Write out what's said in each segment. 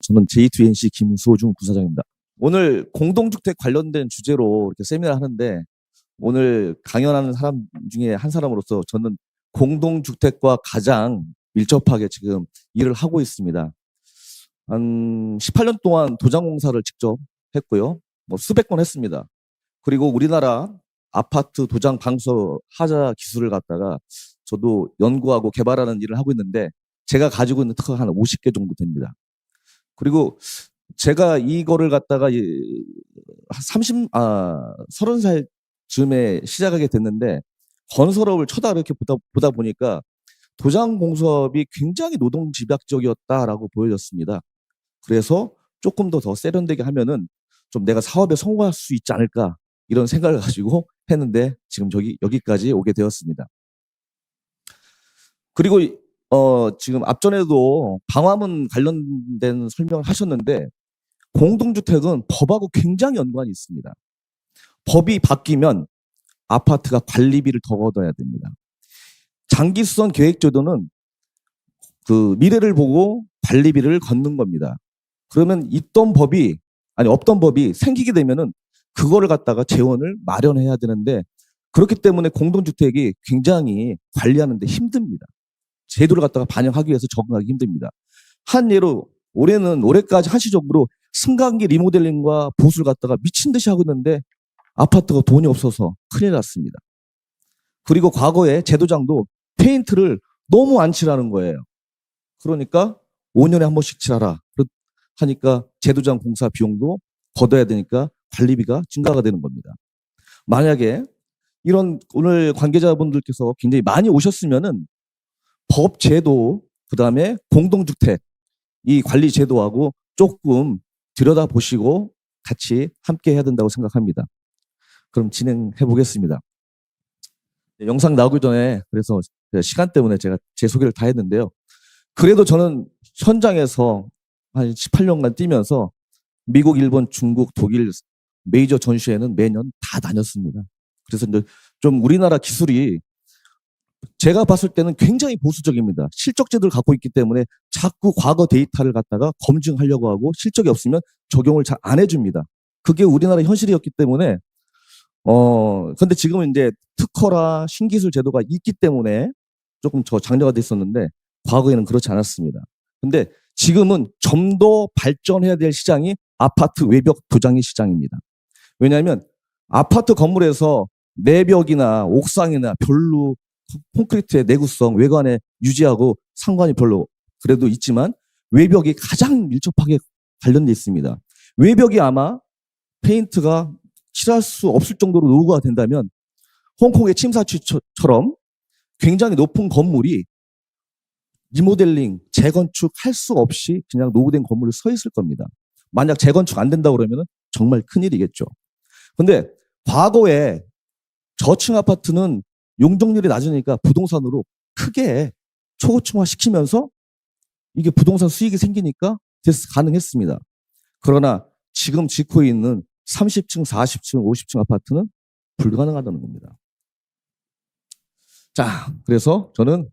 저는 J2NC 김소중 부사장입니다. 오늘 공동주택 관련된 주제로 이렇게 세미나를 하는데 오늘 강연하는 사람 중에 한 사람으로서 저는 공동주택과 가장 밀접하게 지금 일을 하고 있습니다. 한 18년 동안 도장공사를 직접 했고요. 수백 건 했습니다. 그리고 우리나라 아파트 도장 방수 하자 기술을 갖다가 저도 연구하고 개발하는 일을 하고 있는데 제가 가지고 있는 특허가 한 50개 정도 됩니다. 그리고 제가 이거를 갖다가 30살 즈음에 시작하게 됐는데 건설업을 쳐다 이렇게 보다 보니까 도장 공사업이 굉장히 노동 집약적이었다라고 보여졌습니다. 그래서 조금 더 세련되게 하면은 좀 내가 사업에 성공할 수 있지 않을까 이런 생각을 가지고 했는데 지금 여기까지 오게 되었습니다. 그리고 지금 앞전에도 방화문 관련된 설명을 하셨는데 공동주택은 법하고 굉장히 연관이 있습니다. 법이 바뀌면 아파트가 관리비를 더 걷어야 됩니다. 장기수선 계획제도는 그 미래를 보고 관리비를 걷는 겁니다. 그러면 없던 법이 생기게 되면은 그거를 갖다가 재원을 마련해야 되는데 그렇기 때문에 공동주택이 굉장히 관리하는데 힘듭니다. 제도를 갖다가 반영하기 위해서 적응하기 힘듭니다. 한 예로 올해까지 한시적으로 승강기 리모델링과 보수를 갖다가 미친 듯이 하고 있는데 아파트가 돈이 없어서 큰일 났습니다. 그리고 과거에 제도장도 페인트를 너무 안 칠하는 거예요. 그러니까 5년에 한 번씩 칠하라 하니까 제도장 공사 비용도 걷어야 되니까 관리비가 증가가 되는 겁니다. 만약에 이런 오늘 관계자분들께서 굉장히 많이 오셨으면은 법 제도, 그다음에 공동주택 이 관리 제도하고 조금 들여다보시고 같이 함께 해야 된다고 생각합니다. 그럼 진행해 보겠습니다. 영상 나오기 전에 그래서 시간 때문에 제가 제 소개를 다 했는데요. 그래도 저는 현장에서 한 18년간 뛰면서 미국, 일본, 중국, 독일 메이저 전시회는 매년 다 다녔습니다. 그래서 이제 좀 우리나라 기술이 제가 봤을 때는 굉장히 보수적입니다. 실적제도를 갖고 있기 때문에 자꾸 과거 데이터를 갖다가 검증하려고 하고 실적이 없으면 적용을 잘 안 해줍니다. 그게 우리나라 현실이었기 때문에 근데 지금은 이제 특허라 신기술 제도가 있기 때문에 조금 장려가 됐었는데 과거에는 그렇지 않았습니다. 근데 지금은 좀 더 발전해야 될 시장이 아파트 외벽 도장의 시장입니다. 왜냐하면 아파트 건물에서 내벽이나 옥상이나 별로 콘크리트의 내구성, 외관에 유지하고 상관이 별로 그래도 있지만 외벽이 가장 밀접하게 관련돼 있습니다. 외벽이 아마 페인트가 칠할 수 없을 정도로 노후가 된다면 홍콩의 침사추처럼 굉장히 높은 건물이 리모델링, 재건축 할 수 없이 그냥 노후된 건물이 서 있을 겁니다. 만약 재건축 안 된다고 그러면 정말 큰일이겠죠. 근데 과거에 저층 아파트는 용적률이 낮으니까 부동산으로 크게 초고층화 시키면서 이게 부동산 수익이 생기니까 가능했습니다. 그러나 지금 짓고 있는 30층, 40층, 50층 아파트는 불가능하다는 겁니다. 자, 그래서 저는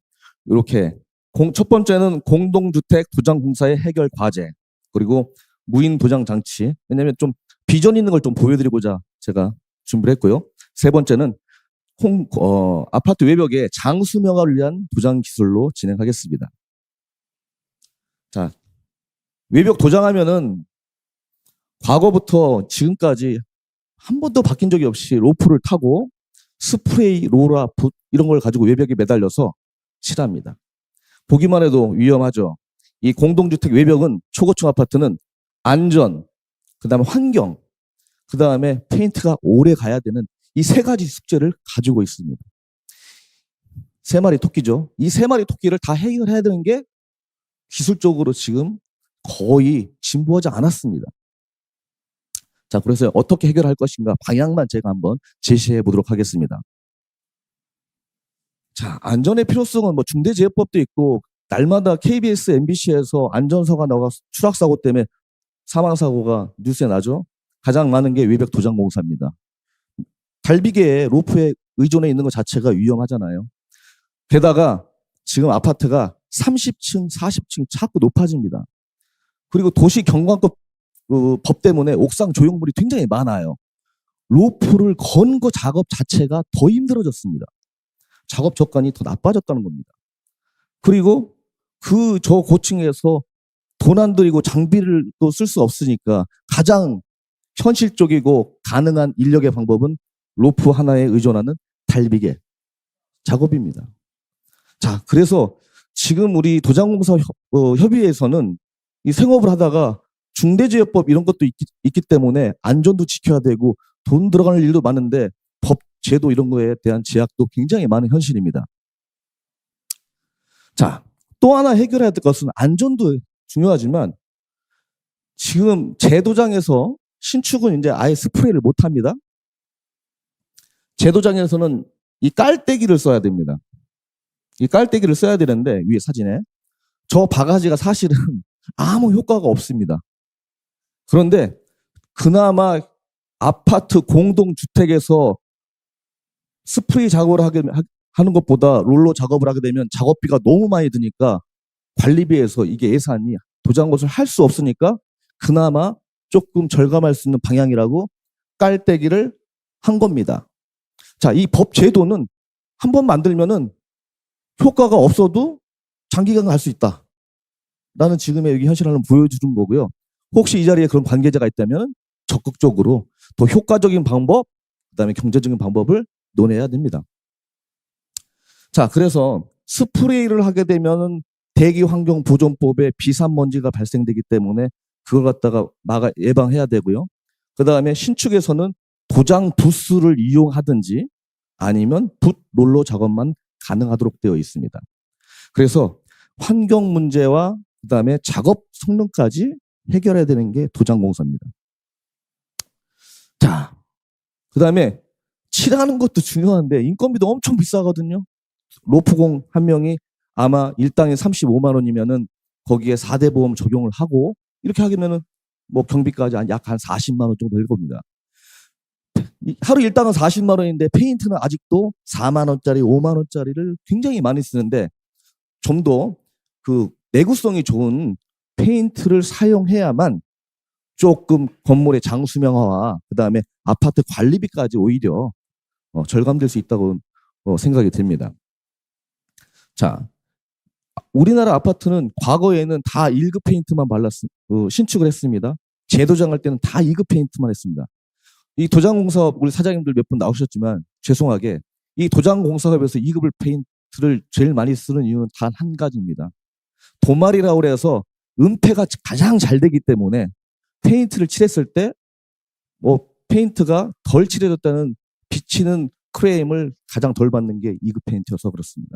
이렇게 첫 번째는 공동주택 도장공사의 해결 과제, 그리고 무인 도장 장치. 왜냐하면 좀 비전 있는 걸 좀 보여드리고자 제가 준비를 했고요. 세 번째는 아파트 외벽의 장수명화를 위한 도장 기술로 진행하겠습니다. 자, 외벽 도장하면은 과거부터 지금까지 한 번도 바뀐 적이 없이 로프를 타고 스프레이, 로라, 붓 이런 걸 가지고 외벽에 매달려서 칠합니다. 보기만 해도 위험하죠. 이 공동주택 외벽은 초고층 아파트는 안전, 그다음에 환경, 그다음에 페인트가 오래 가야 되는 이 세 가지 숙제를 가지고 있습니다. 세 마리 토끼죠. 이 세 마리 토끼를 다 해결해야 되는 게 기술적으로 지금 거의 진보하지 않았습니다. 자, 그래서 어떻게 해결할 것인가 방향만 제가 한번 제시해 보도록 하겠습니다. 자, 안전의 필요성은 중대재해법도 있고 날마다 KBS, MBC에서 안전사고가 나와 추락사고 때문에 사망사고가 뉴스에 나죠. 가장 많은 게 외벽 도장 공사입니다. 갈비계에 로프에 의존해 있는 것 자체가 위험하잖아요. 게다가 지금 아파트가 30층, 40층 자꾸 높아집니다. 그리고 도시 경관법 법 때문에 옥상 조형물이 굉장히 많아요. 로프를 건 거 작업 자체가 더 힘들어졌습니다. 작업 적간이 더 나빠졌다는 겁니다. 그리고 저 고층에서 돈 안 들이고 장비를 또 쓸 수 없으니까 가장 현실적이고 가능한 인력의 방법은 로프 하나에 의존하는 달비계 작업입니다. 자, 그래서 지금 우리 도장공사 협의회에서는 이 생업을 하다가 중대재해법 이런 것도 있기 때문에 안전도 지켜야 되고 돈 들어가는 일도 많은데 법, 제도 이런 거에 대한 제약도 굉장히 많은 현실입니다. 자, 또 하나 해결해야 될 것은 안전도 중요하지만 지금 제도장에서 신축은 이제 아예 스프레이를 못 합니다. 제도장에서는 이 깔때기를 써야 됩니다. 이 깔때기를 써야 되는데 위에 사진에 저 바가지가 사실은 아무 효과가 없습니다. 그런데 그나마 아파트 공동주택에서 스프레이 작업을 하는 것보다 롤러 작업을 하게 되면 작업비가 너무 많이 드니까 관리비에서 이게 예산이 도장것을 할 수 없으니까 그나마 조금 절감할 수 있는 방향이라고 깔때기를 한 겁니다. 자, 이 법 제도는 한 번 만들면은 효과가 없어도 장기간 갈 수 있다. 라는 지금의 여기 현실을 보여주는 거고요. 혹시 이 자리에 그런 관계자가 있다면 적극적으로 더 효과적인 방법, 그다음에 경제적인 방법을 논해야 됩니다. 자, 그래서 스프레이를 하게 되면 대기환경보존법에 비산먼지가 발생되기 때문에 그걸 갖다가 예방해야 되고요. 그다음에 신축에서는 도장 부스를 이용하든지 아니면 붓 롤러 작업만 가능하도록 되어 있습니다. 그래서 환경 문제와 그다음에 작업 성능까지 해결해야 되는 게 도장공사입니다. 자, 그다음에 칠하는 것도 중요한데 인건비도 엄청 비싸거든요. 로프공 한 명이 아마 일당에 35만 원이면은 거기에 4대 보험 적용을 하고 이렇게 하면은 뭐 경비까지 약 한 40만 원 정도 될 겁니다. 하루 일당은 40만 원인데 페인트는 아직도 4만 원짜리, 5만 원짜리를 굉장히 많이 쓰는데 좀 더 그 내구성이 좋은 페인트를 사용해야만 조금 건물의 장수명화와 그다음에 아파트 관리비까지 오히려 절감될 수 있다고 생각이 듭니다. 자, 우리나라 아파트는 과거에는 다 1급 페인트만 신축을 했습니다. 재도장할 때는 다 2급 페인트만 했습니다. 이 도장공사업 우리 사장님들 몇 분 나오셨지만 죄송하게 이 도장공사업에서 2급 페인트를 제일 많이 쓰는 이유는 단 한 가지입니다. 도말이라고 해서 은폐가 가장 잘 되기 때문에 페인트를 칠했을 때 페인트가 덜 칠해졌다는 비치는 크레임을 가장 덜 받는 게 2급 페인트여서 그렇습니다.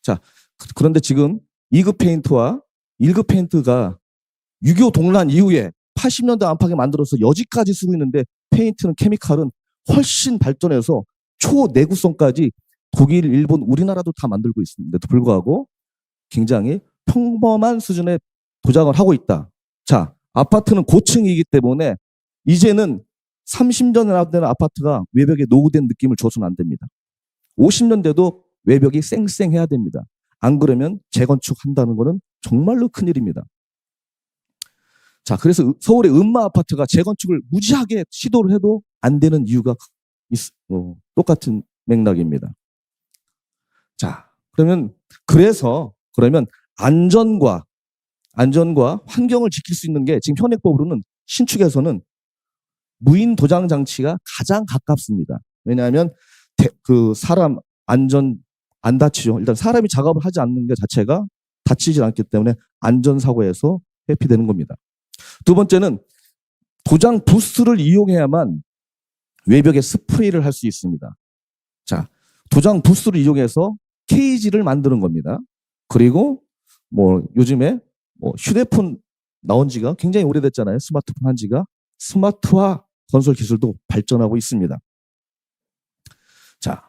자, 그런데 지금 2급 페인트와 1급 페인트가 6.25 동란 이후에 80년대 안팎에 만들어서 여지까지 쓰고 있는데 페인트는 케미칼은 훨씬 발전해서 초내구성까지 독일, 일본, 우리나라도 다 만들고 있는데도 불구하고 굉장히 평범한 수준의 도장을 하고 있다. 자, 아파트는 고층이기 때문에 이제는 30년 된 아파트가 외벽에 노후된 느낌을 줘서는 안 됩니다. 50년 돼도 외벽이 쌩쌩해야 됩니다. 안 그러면 재건축한다는 것은 정말로 큰일입니다. 자, 그래서 서울의 음마 아파트가 재건축을 무지하게 시도를 해도 안 되는 이유가 똑같은 맥락입니다. 자, 그러면 안전과 환경을 지킬 수 있는 게 지금 현행법으로는 신축에서는 무인 도장 장치가 가장 가깝습니다. 왜냐하면 사람 안전 안 다치죠. 일단 사람이 작업을 하지 않는 것 자체가 다치지 않기 때문에 안전사고에서 회피되는 겁니다. 두 번째는 도장 부스를 이용해야만 외벽에 스프레이를 할 수 있습니다. 자, 도장 부스를 이용해서 케이지를 만드는 겁니다. 그리고 요즘에 휴대폰 나온 지가 굉장히 오래됐잖아요. 스마트폰 한 지가. 스마트화 건설 기술도 발전하고 있습니다. 자,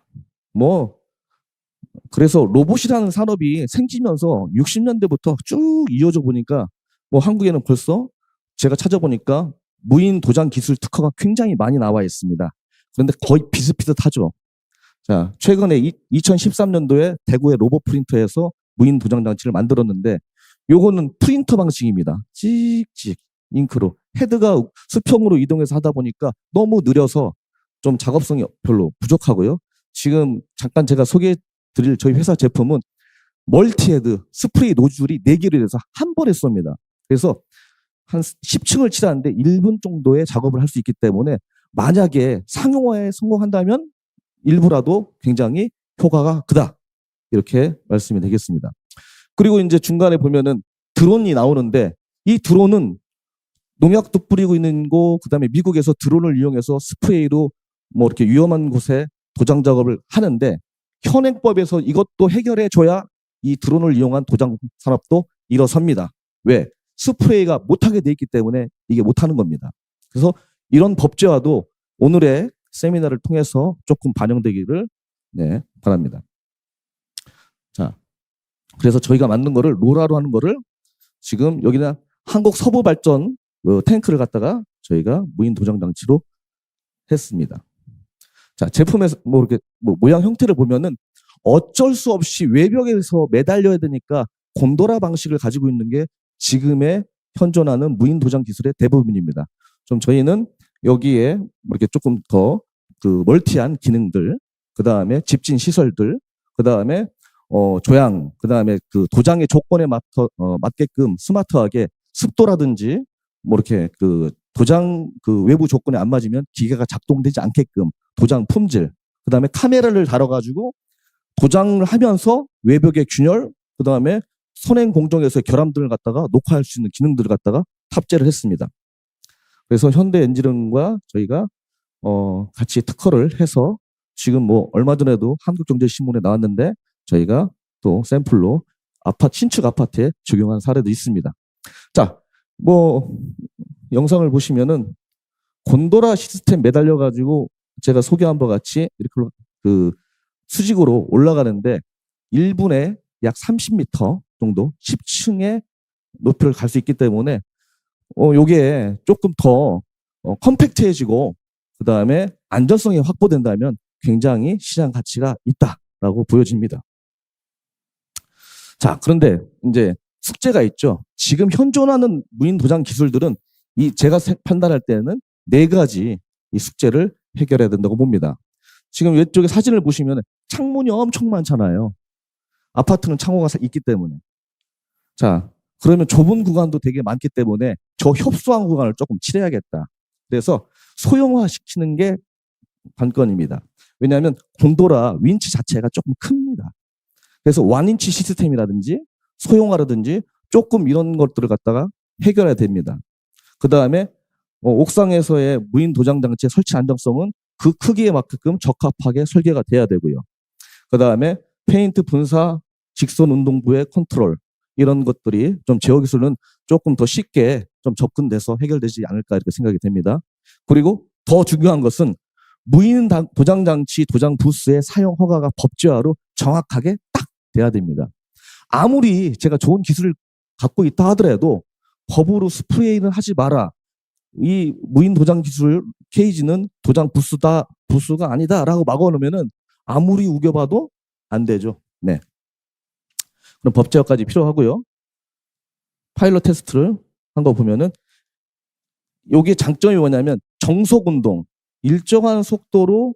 그래서 로봇이라는 산업이 생기면서 60년대부터 쭉 이어져 보니까 한국에는 벌써 제가 찾아보니까 무인 도장 기술 특허가 굉장히 많이 나와 있습니다. 그런데 거의 비슷비슷하죠. 자, 최근에 2013년도에 대구의 로봇 프린터에서 무인 도장 장치를 만들었는데 요거는 프린터 방식입니다. 찍찍 잉크로 헤드가 수평으로 이동해서 하다 보니까 너무 느려서 좀 작업성이 별로 부족하고요. 지금 잠깐 제가 소개해 드릴 저희 회사 제품은 멀티헤드 스프레이 노즐이 4개로 돼서 한 번에 쏩니다. 그래서 한 10층을 칠하는데 1분 정도의 작업을 할 수 있기 때문에 만약에 상용화에 성공한다면 일부라도 굉장히 효과가 크다. 이렇게 말씀이 되겠습니다. 그리고 이제 중간에 보면은 드론이 나오는데 이 드론은 농약도 뿌리고 있는 거, 그다음에 미국에서 드론을 이용해서 스프레이로 뭐 이렇게 위험한 곳에 도장 작업을 하는데 현행법에서 이것도 해결해 줘야 이 드론을 이용한 도장 산업도 일어섭니다. 왜? 스프레이가 못하게 돼 있기 때문에 이게 못하는 겁니다. 그래서 이런 법제화도 오늘의 세미나를 통해서 조금 반영되기를 바랍니다. 자, 그래서 저희가 만든 거를 로라로 하는 거를 지금 여기는 한국 서부발전 탱크를 갖다가 저희가 무인 도장 장치로 했습니다. 자, 제품에서 뭐 이렇게 모양 형태를 보면은 어쩔 수 없이 외벽에서 매달려야 되니까 곤도라 방식을 가지고 있는 게 지금의 현존하는 무인 도장 기술의 대부분입니다. 좀 저희는 여기에 뭐 이렇게 조금 더 그 멀티한 기능들, 그 다음에 집진 시설들, 그 다음에 조향, 그 다음에 그 도장의 조건에 맞게끔 스마트하게 습도라든지 뭐 이렇게 그 도장 그 외부 조건에 안 맞으면 기계가 작동되지 않게끔 도장 품질, 그 다음에 카메라를 달아가지고 도장을 하면서 외벽의 균열, 그 다음에 선행 공정에서 결함들을 갖다가 녹화할 수 있는 기능들을 갖다가 탑재를 했습니다. 그래서 현대 엔지니어링과 저희가 같이 특허를 해서 지금 뭐 얼마 전에도 한국경제신문에 나왔는데 저희가 또 샘플로 신축 아파트에 적용한 사례도 있습니다. 자, 뭐 영상을 보시면은 곤도라 시스템 매달려 가지고 제가 소개한 바 같이 이렇게 그 수직으로 올라가는데 1분에 약 30m 정도 10층의 높이를 갈 수 있기 때문에 요게 조금 더 컴팩트해지고 그 다음에 안전성이 확보된다면 굉장히 시장 가치가 있다라고 보여집니다. 자, 그런데 이제 숙제가 있죠. 지금 현존하는 무인 도장 기술들은 제가 판단할 때는 4가지 이 숙제를 해결해야 된다고 봅니다. 지금 왼쪽에 사진을 보시면 창문이 엄청 많잖아요. 아파트는 창호가 있기 때문에. 자, 그러면 좁은 구간도 되게 많기 때문에 저 협소한 구간을 조금 칠해야겠다. 그래서 소형화시키는 게 관건입니다. 왜냐하면 곤도라 윈치 자체가 조금 큽니다. 그래서 완인치 시스템이라든지 소형화라든지 조금 이런 것들을 갖다가 해결해야 됩니다. 그 다음에 옥상에서의 무인 도장 장치의 설치 안정성은 그 크기에 맞게끔 적합하게 설계가 돼야 되고요. 그 다음에 페인트 분사, 직선 운동부의 컨트롤 이런 것들이 좀 제어 기술은 조금 더 쉽게 좀 접근돼서 해결되지 않을까 이렇게 생각이 됩니다. 그리고 더 중요한 것은 무인 도장 장치 도장 부스의 사용 허가가 법제화로 정확하게 딱 돼야 됩니다. 아무리 제가 좋은 기술을 갖고 있다 하더라도 법으로 스프레이는 하지 마라. 이 무인 도장 기술 케이지는 도장 부스가 아니다라고 막아놓으면은 아무리 우겨봐도 안 되죠. 네. 그럼 법제화까지 필요하고요. 파일럿 테스트를 한 거 보면은 여기에 장점이 뭐냐면 정속 운동, 일정한 속도로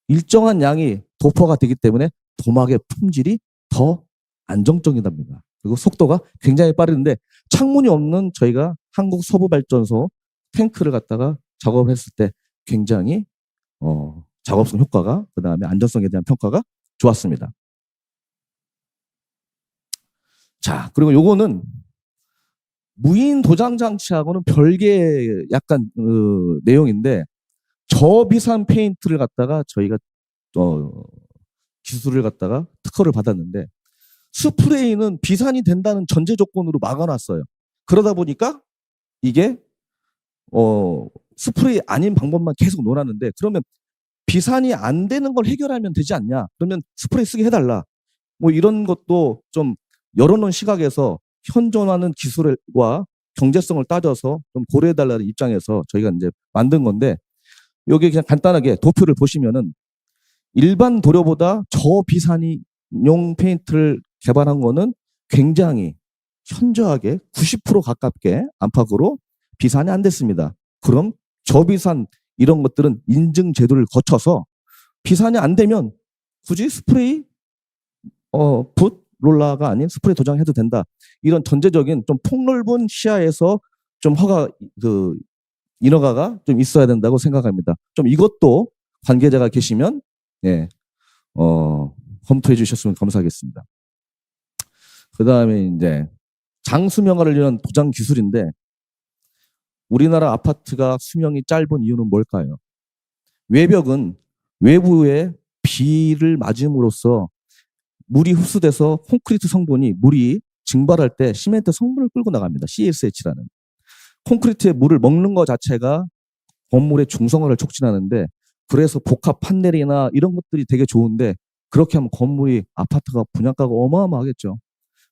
일정한 양이 도포가 되기 때문에 도막의 품질이 더 안정적이답니다. 그리고 속도가 굉장히 빠른데 창문이 없는 저희가 한국 서부발전소 탱크를 갖다가 작업했을 때 굉장히 작업성 효과가 그다음에 안전성에 대한 평가가 좋았습니다. 자, 그리고 요거는 무인 도장 장치하고는 별개의 약간 내용인데 저비산 페인트를 갖다가 저희가 기술을 갖다가 특허를 받았는데 스프레이는 비산이 된다는 전제 조건으로 막아놨어요. 그러다 보니까 이게 스프레이 아닌 방법만 계속 논하는데 그러면 비산이 안 되는 걸 해결하면 되지 않냐? 그러면 스프레이 쓰게 해달라. 뭐 이런 것도 좀 열어놓은 시각에서 현존하는 기술과 경제성을 따져서 좀 고려해달라는 입장에서 저희가 이제 만든 건데 여기 그냥 간단하게 도표를 보시면은 일반 도료보다 저비산용 페인트를 개발한 거는 굉장히 현저하게 90% 가깝게 안팎으로 비산이 안 됐습니다. 그럼 저비산 이런 것들은 인증 제도를 거쳐서 비산이 안 되면 굳이 스프레이 붓 롤러가 아닌 스프레이 도장해도 된다. 이런 전제적인 좀 폭넓은 시야에서 좀 인허가가 좀 있어야 된다고 생각합니다. 좀 이것도 관계자가 계시면 예, 검토해 주셨으면 감사하겠습니다. 그 다음에 이제 장수명화를 위한 도장 기술인데 우리나라 아파트가 수명이 짧은 이유는 뭘까요? 외벽은 외부에 비를 맞음으로써 물이 흡수돼서 콘크리트 성분이 물이 증발할 때 시멘트 성분을 끌고 나갑니다. CSH라는. 콘크리트에 물을 먹는 것 자체가 건물의 중성화를 촉진하는데 그래서 복합 판넬이나 이런 것들이 되게 좋은데 그렇게 하면 건물이 아파트가 분양가가 어마어마하겠죠.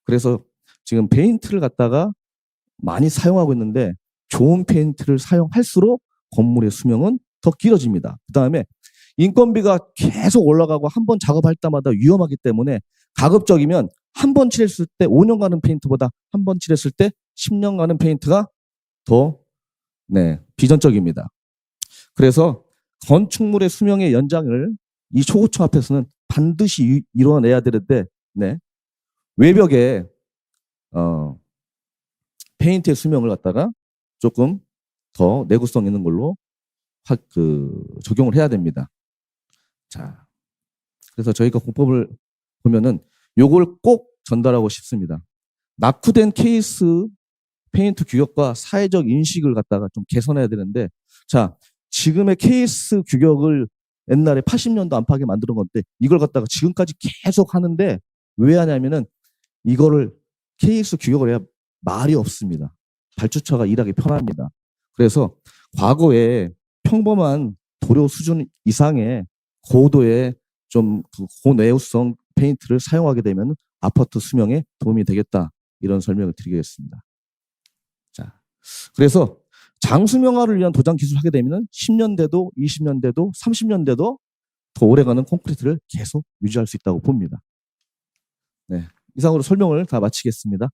그래서 지금 페인트를 갖다가 많이 사용하고 있는데 좋은 페인트를 사용할수록 건물의 수명은 더 길어집니다. 그 다음에 인건비가 계속 올라가고 한 번 작업할 때마다 위험하기 때문에 가급적이면 한 번 칠했을 때 5년 가는 페인트보다 한 번 칠했을 때 10년 가는 페인트가 더 비전적입니다. 그래서 건축물의 수명의 연장을 이 초고층 앞에서는 반드시 이뤄내야 되는데 외벽에 페인트의 수명을 갖다가 조금 더 내구성 있는 걸로 적용을 해야 됩니다. 자, 그래서 저희가 공법을 보면은 요걸 꼭 전달하고 싶습니다. 낙후된 케이스 페인트 규격과 사회적 인식을 갖다가 좀 개선해야 되는데, 자, 지금의 케이스 규격을 옛날에 80년도 안팎에 만드는 건데 이걸 갖다가 지금까지 계속 하는데 왜 하냐면은 이거를 케이스 규격을 해야 말이 없습니다. 발주처가 일하기 편합니다. 그래서 과거에 평범한 도료 수준 이상의 고도의 좀 고내구성 페인트를 사용하게 되면 아파트 수명에 도움이 되겠다. 이런 설명을 드리겠습니다. 자, 그래서 장수명화를 위한 도장 기술을 하게 되면 10년 돼도 20년 돼도 30년 돼도 더 오래가는 콘크리트를 계속 유지할 수 있다고 봅니다. 네, 이상으로 설명을 다 마치겠습니다.